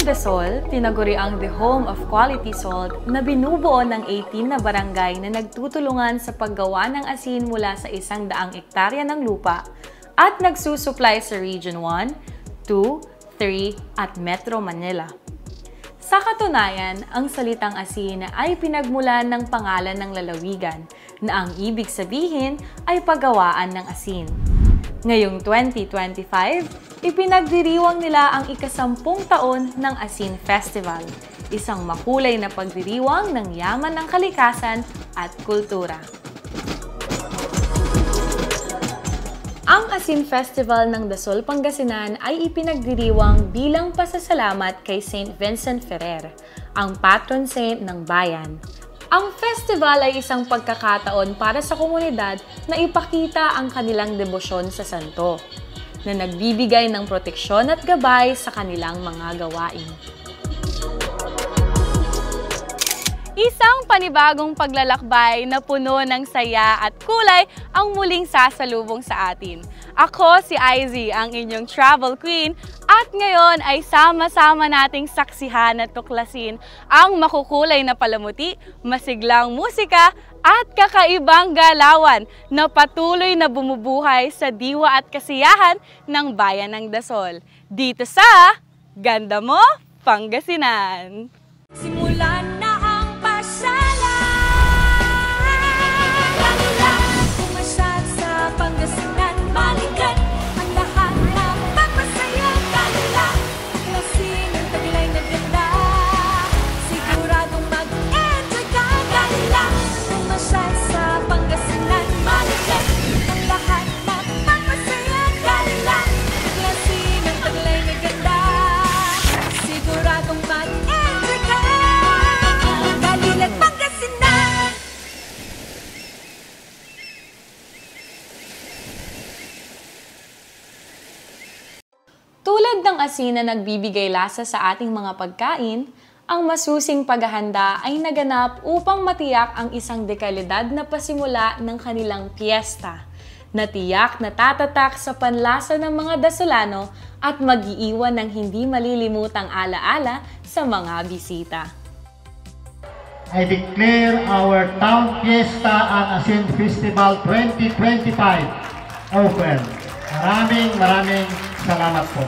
Ang Dasol, tinaguriang the home of quality salt na binubuo ng 18 na barangay na nagtutulungan sa paggawa ng asin mula sa 100 ektarya ng lupa at nagsusupply sa Region 1, 2, 3 at Metro Manila. Sa katunayan, ang salitang asin ay pinagmulan ng pangalan ng lalawigan na ang ibig sabihin ay paggawaan ng asin. Ngayong 2025, ipinagdiriwang nila ang ika-10 taon ng Asin Festival, isang makulay na pagdiriwang ng yaman ng kalikasan at kultura. Ang Asin Festival ng Dasol, Pangasinan ay ipinagdiriwang bilang pasasalamat kay Saint Vincent Ferrer, ang patron saint ng bayan. Ang festival ay isang pagkakataon para sa komunidad na ipakita ang kanilang debosyon sa santo, na nagbibigay ng proteksyon at gabay sa kanilang mga gawain. Isang panibagong paglalakbay na puno ng saya at kulay ang muling sasalubong sa atin. Ako si Izzy, ang inyong travel queen, at ngayon ay sama-sama nating saksihan at tuklasin ang makukulay na palamuti, masiglang musika at kakaibang galawan na patuloy na bumubuhay sa diwa at kasiyahan ng bayan ng Dasol. Dito sa Ganda Mo, Pangasinan! Simulan na ang pasyalan! Pumasyal sa Pangasinan, balikan ang lahat ng papasaya. Kanilang klasin ang taglay na ganda, siguradong mag-enjoy ka. Kanilang pumasyal sa Pangasinan, balikan ang lahat ng papasaya. Kanilang klasin ang taglay na ganda, siguradong mag-enjoy ka. Kanilang Pangasinan! Tulad ng asin na nagbibigay lasa sa ating mga pagkain, ang masusing paghahanda ay naganap upang matiyak ang isang dekalidad na pasimula ng kanilang piyesta, na tiyak na tatatak sa panlasa ng mga Dasolano at mag-iiwan ng hindi malilimutang alaala sa mga bisita. I declare our Town Fiesta and Asin Festival 2025 open. Maraming salamat po.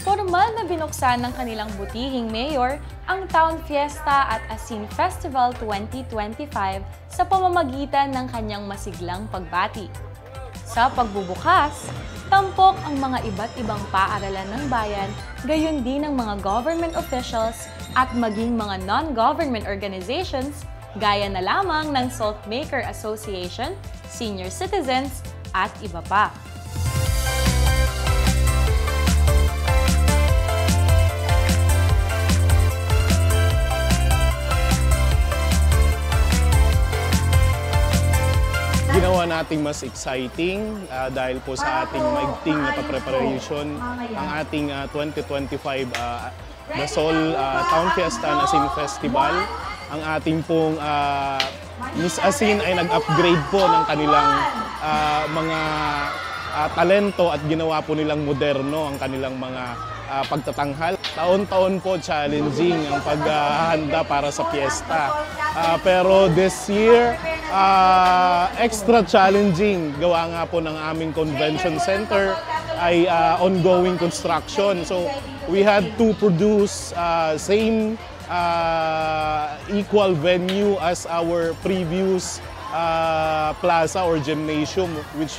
Formal na binuksan ng kanilang butihing mayor ang Town Fiesta at Asin Festival 2025 sa pamamagitan ng kanyang masiglang pagbati. Sa pagbubukas, tampok ang mga iba't ibang paaralan ng bayan, gayon din ang mga government officials at maging mga non-government organizations gaya na lamang ng Salt Maker Association, senior citizens, at iba pa. Ginawa nating mas exciting dahil po sa ating maigting na preparation ang ating 2025 Dasol Town Fiesta and Asin Festival. Ang ating pong Miss Asin ay nag-upgrade po ng kanilang mga talento at ginawa po nilang moderno ang kanilang mga pagtatanghal. Taon-taon po challenging ang paghahanda para sa piyesta. Pero this year, extra challenging. Gawa nga po ng aming convention center ay ongoing construction. So we had to produce same equal venue as our previous plaza or gymnasium, which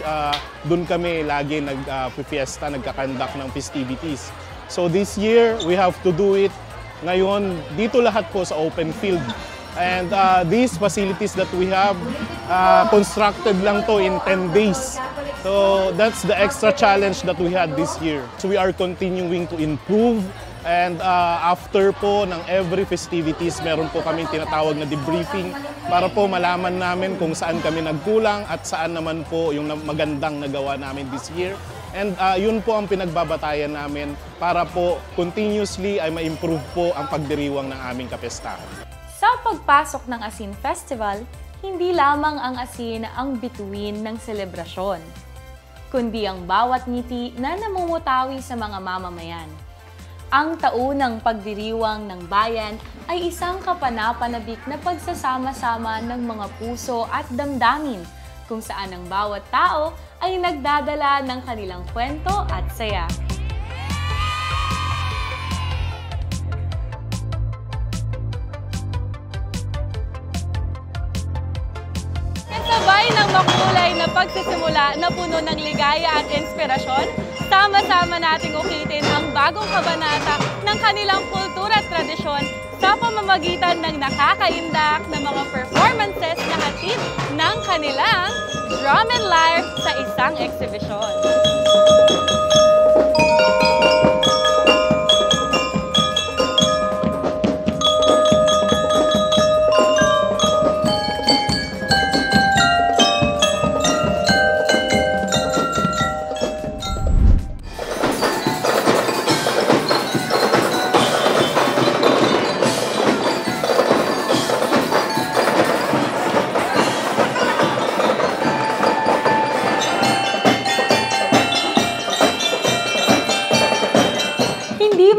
dun kami lagi nag-fiesta, nagkakandak ng festivities. So this year, we have to do it ngayon dito lahat po sa open field. And these facilities that we have, constructed lang to in 10 days. So that's the extra challenge that we had this year. So we are continuing to improve. And after po ng every festivities, meron po kaming tinatawag na debriefing para po malaman namin kung saan kami nagkulang at saan naman po yung magandang nagawa namin this year. And yun po ang pinagbabatayan namin para po continuously ay ma-improve po ang pagdiriwang ng aming kapestahan. Sa pagpasok ng Asin Festival, hindi lamang ang asin ang bituin ng selebrasyon, kundi ang bawat ngiti na namumutawi sa mga mamamayan. Ang taunang pagdiriwang ng bayan ay isang kapanapanabik na pagsasama-sama ng mga puso at damdamin, kung saan ang bawat tao ay nagdadala ng kanilang kwento at saya. Kasabay ng makulay na pagsisimula na puno ng ligaya at inspirasyon, sama-sama nating ukitin ang bagong kabanata ng kanilang kultura at tradisyon sa pamamagitan ng nakakaindak na mga performances na hatid ng kanilang drum and lyre sa isang eksibisyon.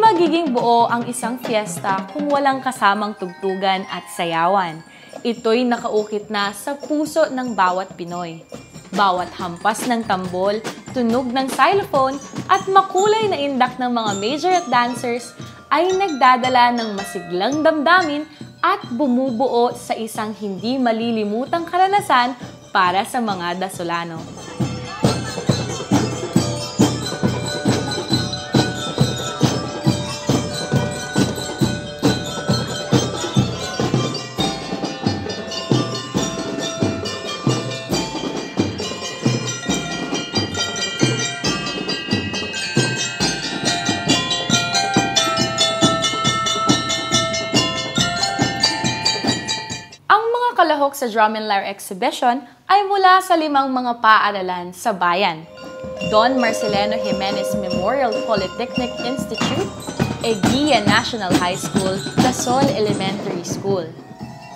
Magiging buo ang isang fiesta kung walang kasamang tugtugan at sayawan. Ito'y nakaukit na sa puso ng bawat Pinoy. Bawat hampas ng tambol, tunog ng xylophone at makulay na indak ng mga majorette dancers ay nagdadala ng masiglang damdamin at bumubuo sa isang hindi malilimutang karanasan para sa mga Dasolano. Kalahok sa Drum and Lyre Exhibition ay mula sa 5 mga paaralan sa bayan: Don Marcelino Jimenez Memorial Polytechnic Institute, Eguia National High School, Dasol Elementary School,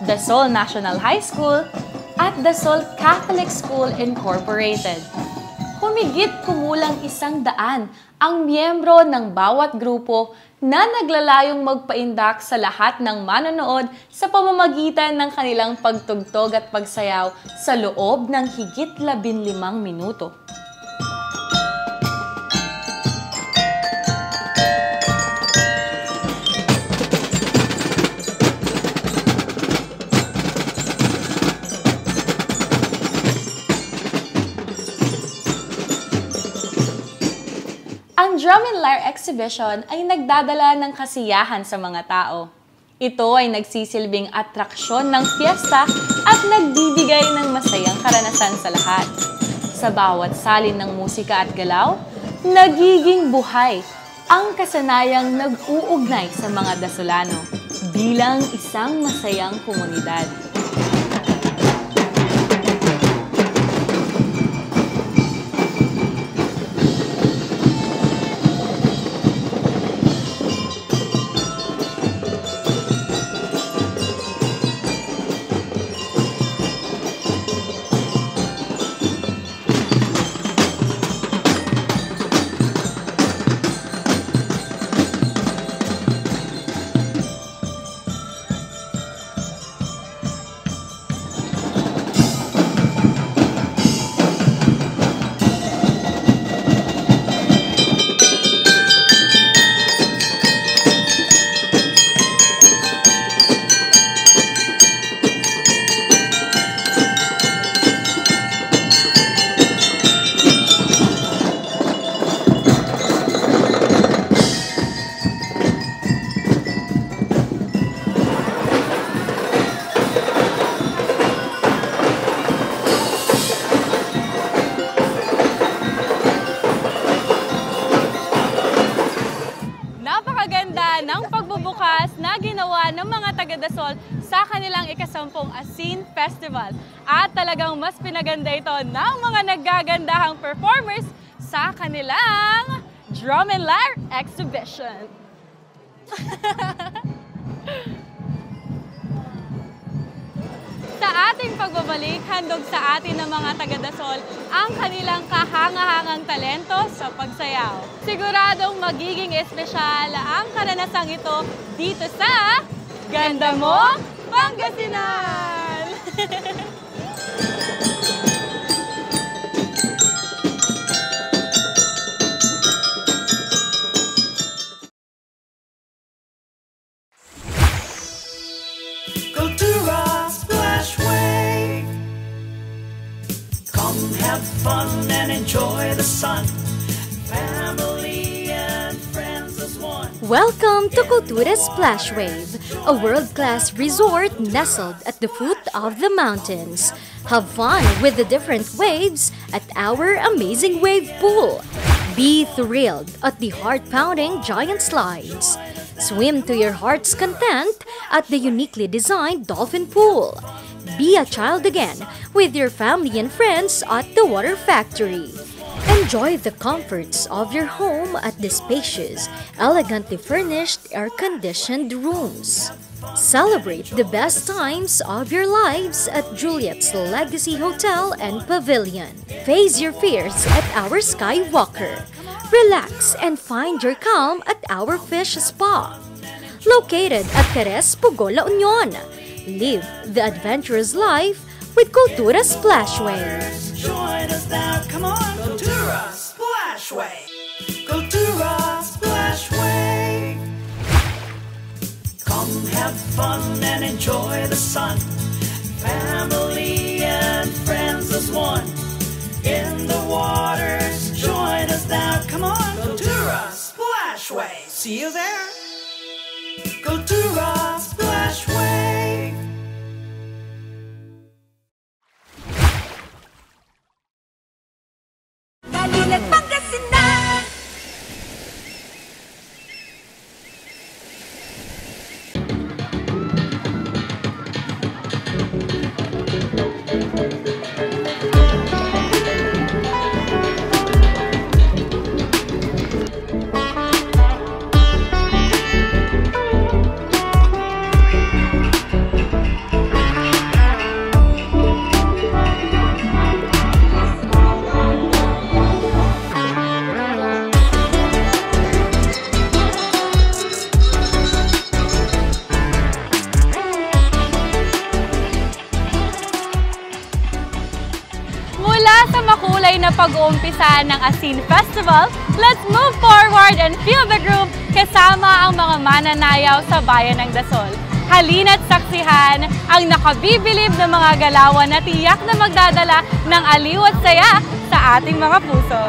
Dasol National High School, at Dasol Catholic School Incorporated. Humigit kumulang 100 ang miyembro ng bawat grupo na naglalayong magpaindak sa lahat ng manonood sa pamamagitan ng kanilang pagtugtog at pagsayaw sa loob ng higit 15 minuto. Ang Drum and Lyre Exhibition ay nagdadala ng kasiyahan sa mga tao. Ito ay nagsisilbing atraksyon ng fiesta at nagbibigay ng masayang karanasan sa lahat. Sa bawat salin ng musika at galaw, nagiging buhay ang kasanayang nag-uugnay sa mga Dasolano bilang isang masayang komunidad. Ng pagbubukas na ginawa ng mga taga-Dasol sa kanilang ika-10 Asin Festival. At talagang mas pinaganda ito ng mga naggagandahang performers sa kanilang Drum and Lyre Exhibition. Sa ating pagbabalik, handog sa atin ng mga taga-Dasol ang kanilang kahanga-hangang talento sa pagsayaw. Siguradong magiging espesyal ang karanasang ito dito sa Ganda Mo, Pangasinan! Have fun and enjoy the sun. Family and friends as one. Welcome to Cultura Splash Wave, a world-class resort nestled at the foot of the mountains. Have fun with the different waves at our amazing wave pool. Be thrilled at the heart-pounding giant slides. Swim to your heart's content at the uniquely designed dolphin pool. Be a child again with your family and friends at the Water Factory. Enjoy the comforts of your home at the spacious, elegantly furnished, air-conditioned rooms. Celebrate the best times of your lives at Juliet's Legacy Hotel and Pavilion. Face your fears at our Skywalker. Relax and find your calm at our Fish Spa. Located at Ceres, Pugo, La Union. Live the adventurous life with Cultura Splash Wave. Join us now, come on, Cultura Splash Wave. Cultura Splash Wave. Come have fun and enjoy the sun. Family and friends as one. In the waters, join us now, come on, Cultura Splash Wave. See you there. Cultura Splash Wave. Pangasinan! Sa makulay na pag-uumpisa ng Asin Festival, let's move forward and feel the groove kasama ang mga mananayaw sa bayan ng Dasol. Halina't saksihan ang nakabibilib na mga galawan na tiyak na magdadala ng aliw at saya sa ating mga puso.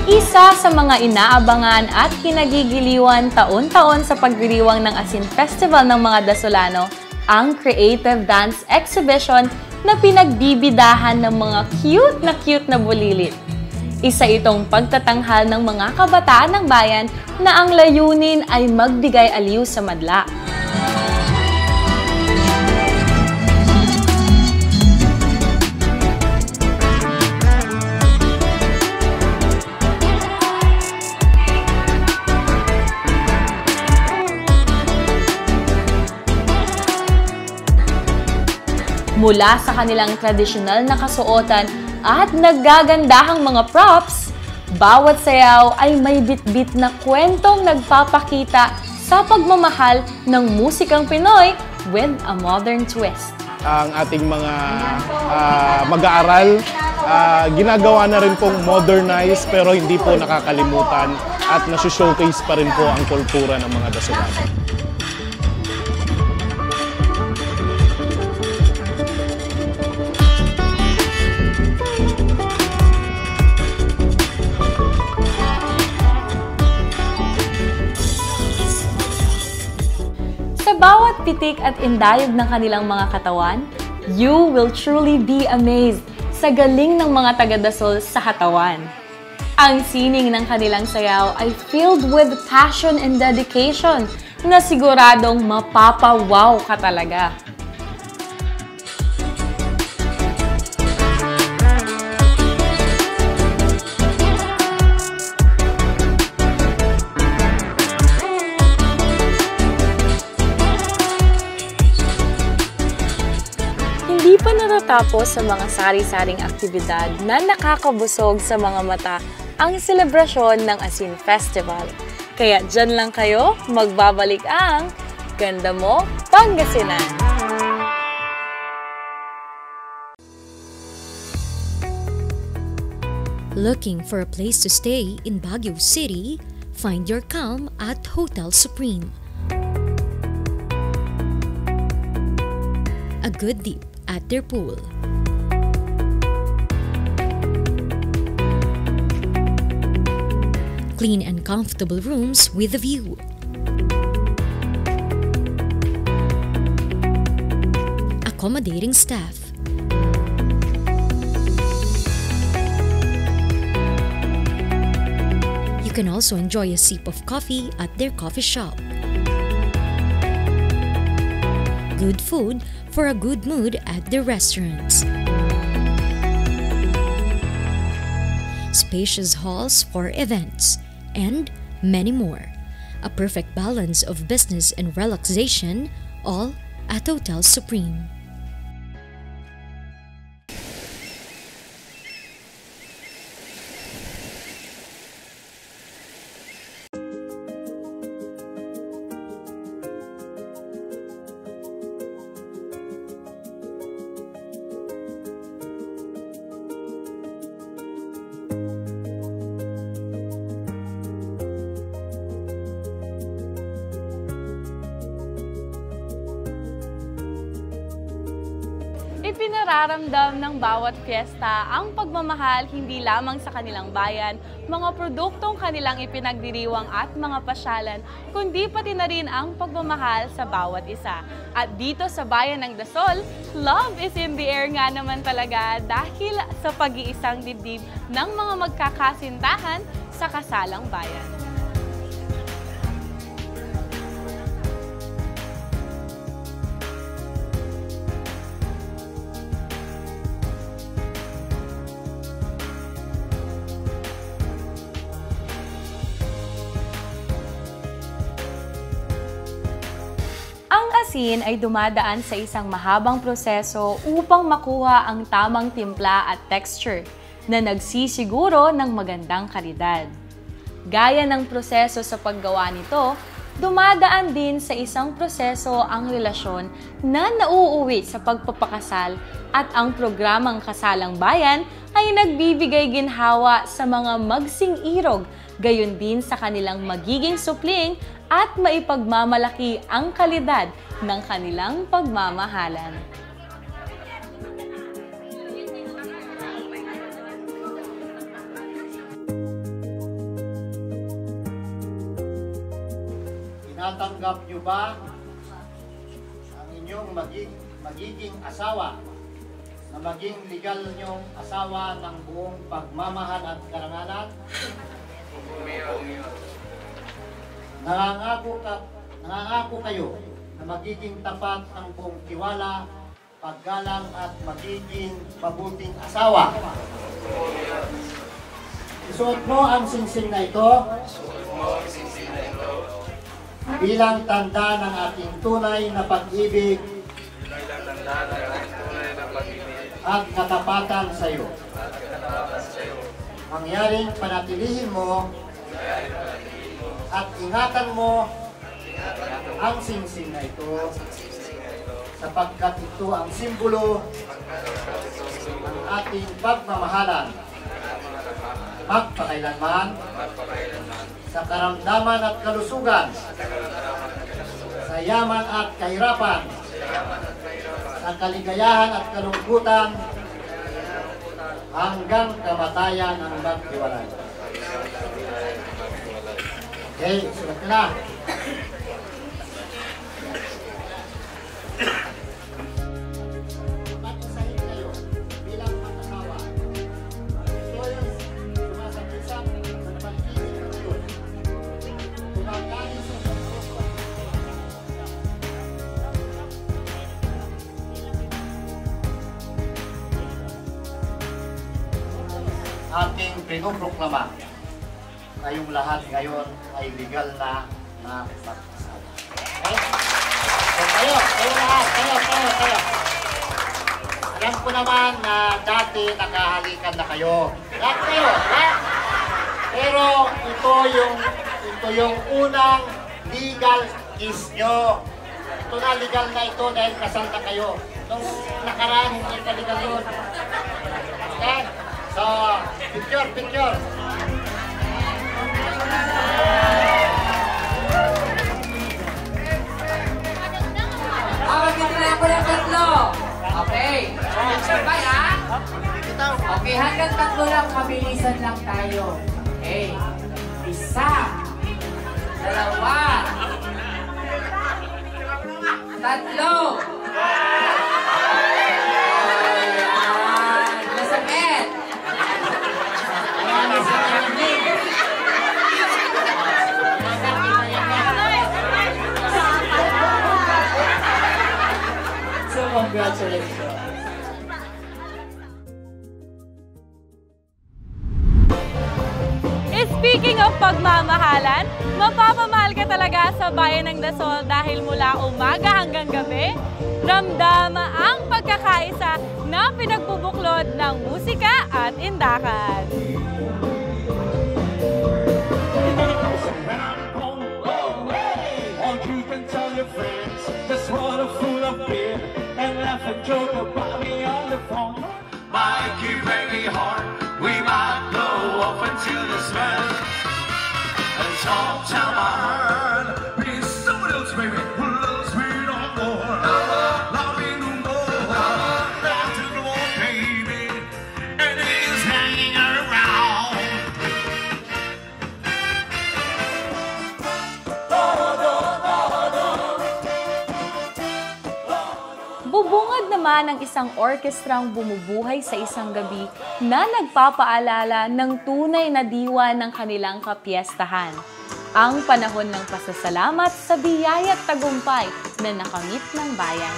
Isa sa mga inaabangan at kinagigiliwan taon-taon sa pagdiriwang ng Asin Festival ng mga Dasolano, ang Creative Dance Exhibition na pinagbibidahan ng mga cute na bulilit. Isa itong pagtatanghal ng mga kabataan ng bayan na ang layunin ay magbigay aliw sa madla. Mula sa kanilang tradisyonal na kasuotan at naggagandahang mga props, bawat sayaw ay may bit-bit na kwentong nagpapakita sa pagmamahal ng musikang Pinoy with a modern twist. Ang ating mga mag-aaral, ginagawa na rin pong modernize pero hindi po nakakalimutan at nasi-showcase pa rin po ang kultura ng mga Dasolano. Bawat pitik at indayog ng kanilang mga katawan, you will truly be amazed sa galing ng mga taga-Dasol sa katawan. Ang sining ng kanilang sayaw ay filled with passion and dedication na siguradong mapapawaw ka talaga. Hindi pa natatapos sa mga sari-saring aktibidad na nakakabusog sa mga mata ang selebrasyon ng Asin Festival. Kaya dyan lang kayo, magbabalik ang Ganda Mo, Pangasinan! Looking for a place to stay in Baguio City? Find your calm at Hotel Supreme. A good dip at their pool. Clean and comfortable rooms with a view. Accommodating staff. You can also enjoy a sip of coffee at their coffee shop. Good food for a good mood at their restaurants. Spacious halls for events, and many more. A perfect balance of business and relaxation, all at Hotel Supreme. Ipinararamdam ng bawat piyesta ang pagmamahal hindi lamang sa kanilang bayan, mga produktong kanilang ipinagdiriwang at mga pasyalan, kundi pati na rin ang pagmamahal sa bawat isa. At dito sa bayan ng Dasol, love is in the air nga naman talaga dahil sa pag-iisang dibdib ng mga magkakasintahan sa kasalang bayan. Ang asin ay dumadaan sa isang mahabang proseso upang makuha ang tamang timpla at texture na nagsisiguro ng magandang kalidad. Gaya ng proseso sa paggawa nito, dumadaan din sa isang proseso ang relasyon na nauuwi sa pagpapakasal at ang programang Kasalang Bayan ay nagbibigay ginhawa sa mga magsing-irog, gayon din sa kanilang magiging supling at maipagmamalaki ang kalidad ng kanilang pagmamahalan. Tinatanggap niyo ba ang inyong magiging asawa na maging legal niyong asawa ng buong pagmamahal at karangalan? Nangangako kayo na magiging tapat ng buong tiwala, paggalang at magiging mabuting asawa. Isuot mo ang singsing na ito bilang tanda ng ating tunay na pag-ibig at katapatan sa iyo. Mangyaring panatilihin mo at ingatan mo ang singsing na ito sapagkat ito ang simbolo ng ating pagmamahalan magpakailanman sa karamdaman at kalusugan, sa yaman at kahirapan, sa kaligayahan at kalungkutan, hanggang kamatayan ang maghiwalay. Okay, sulat ka na. Mag-isahin kayo bilang mag-asawa. Ito yung sumasabisang pinuproklama. Kayong lahat ngayon ay legal na mag-asawa. Okay? So kayo lahat, kayo. Alam ko naman na dati nakahalikan na kayo. Lahat kayo, lahat. Pero ito yung unang legal kiss nyo. Ito na legal na ito dahil kasal na kayo. Nung nakaraan, hindi ka legal yun. Okay? So, picture. Magkita ko ng tatlo. Okay. Sabay ha? Okay, hanggang tatlo lang, mabilisan lang tayo. Okay. 1, 2, 3. Masakit. So, congratulations. Speaking of pagmamahalan, mapapamahal ka talaga sa bayan ng Dasol dahil mula umaga hanggang gabi, ramdam ang pagkakaisa na pinagbubuklod ng musika at indakan. You can tell your friends just what a fool I've been and laugh and joke about me on the phone. Mikey, Reggie, Hart, we might blow up until the smell. And sometime I heard be someone else, baby, who loves me no more. Love me no more. Love to the more, baby, and he's hanging around. Bubungad naman ang isang orkestrang bumubuhay sa isang gabi na nagpapaalala ng tunay na diwa ng kanilang kapiestahan. Ang panahon ng pasasalamat sa biyaya't tagumpay na nakamit ng bayan.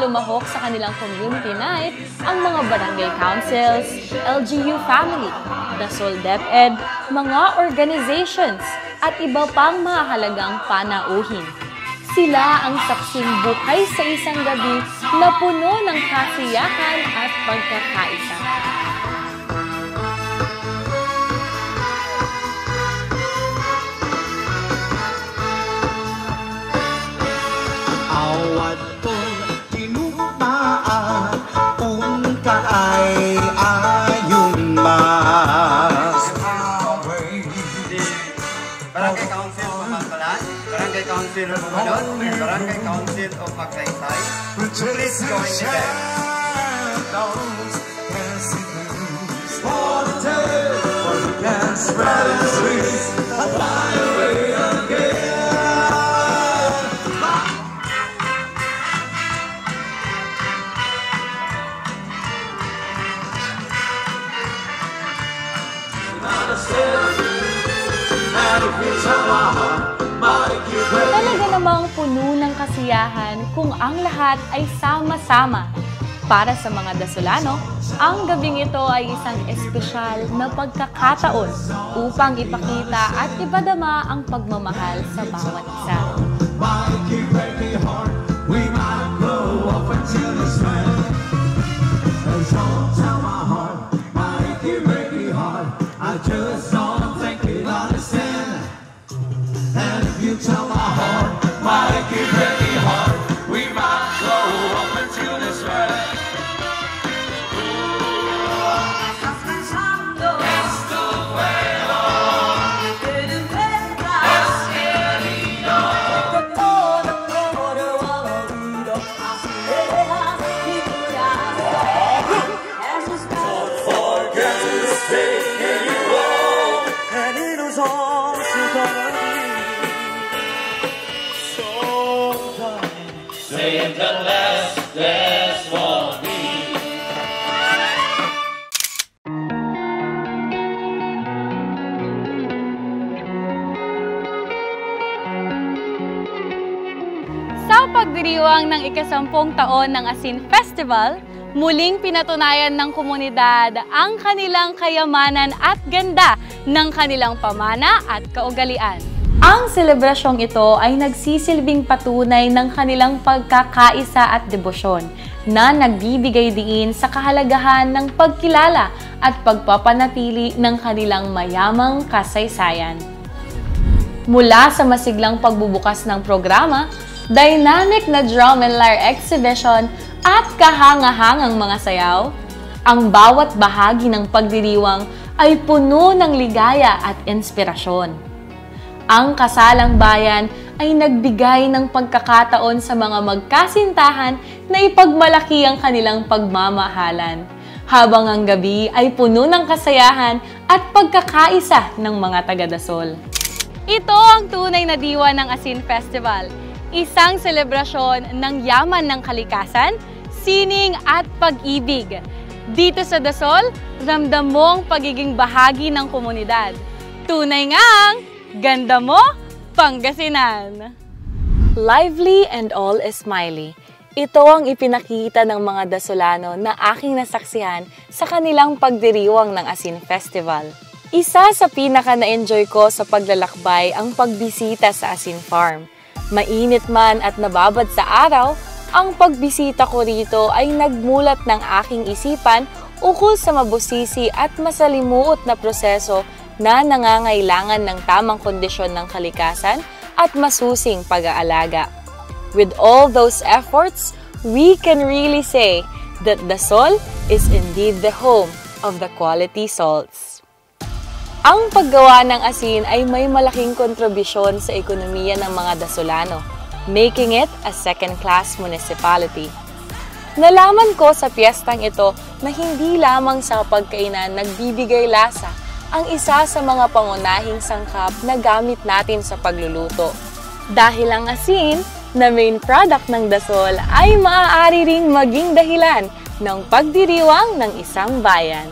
Lumahok sa kanilang community night ang mga barangay councils, LGU family, Dasol DepEd, mga organizations, at iba pang mahalagang panauhin. Sila ang saksing buhay sa isang gabi na puno ng kasiyahan at pagkakaisa. Awat pun tinumaan kung kaay ayun mas. Barangay Council of Magbalan, Barangay Council of Bumadon, and Barangay Council of Magsaysay. Please join me there. For the tale, for the can spread its wings, fly away again. Talaga namang puno ng kasiyahan kung ang lahat ay sama-sama. Para sa mga Dasolano, ang gabing ito ay isang espesyal na pagkakataon upang ipakita at ipadama ang pagmamahal sa bawat isa. I just don't think you'll understand. And if you tell my heart, Mikey, Reggie, Hart, we might go up until this man. Esto save the less for me. Sa pagdiriwang ng ika-10 taon ng Asin Festival, muling pinatunayan ng komunidad ang kanilang kayamanan at ganda ng kanilang pamana at kaugalian. Ang selebrasyong ito ay nagsisilbing patunay ng kanilang pagkakaisa at debosyon na nagbibigay diin sa kahalagahan ng pagkilala at pagpapanatili ng kanilang mayamang kasaysayan. Mula sa masiglang pagbubukas ng programa, dynamic na drum and lyre exhibition at kahanga-hangang mga sayaw, ang bawat bahagi ng pagdiriwang ay puno ng ligaya at inspirasyon. Ang kasalang bayan ay nagbigay ng pagkakataon sa mga magkasintahan na ipagmalaki ang kanilang pagmamahalan, habang ang gabi ay puno ng kasayahan at pagkakaisa ng mga taga-Dasol. Ito ang tunay na diwa ng Asin Festival, isang selebrasyon ng yaman ng kalikasan, sining at pag-ibig. Dito sa Dasol, ramdam mo ang pagiging bahagi ng komunidad. Tunay ngang ganda mo, Pangasinan! Lively and all is smiley. Ito ang ipinakita ng mga Dasolano na aking nasaksihan sa kanilang pagdiriwang ng Asin Festival. Isa sa pinaka na-enjoy ko sa paglalakbay ang pagbisita sa Asin Farm. Mainit man at nababad sa araw, ang pagbisita ko rito ay nagmulat ng aking isipan ukol sa mabusisi at masalimuot na proseso na nangangailangan ng tamang kondisyon ng kalikasan at masusing pag-aalaga. With all those efforts, we can really say that Dasol is indeed the home of the quality salts. Ang paggawa ng asin ay may malaking kontribusyon sa ekonomiya ng mga Dasolano, making it a second-class municipality. Nalaman ko sa piyestang ito na hindi lamang sa pagkainan nagbibigay lasa ang isa sa mga pangunahing sangkap na gamit natin sa pagluluto. Dahil ang asin na main product ng Dasol ay maaari ring maging dahilan ng pagdiriwang ng isang bayan.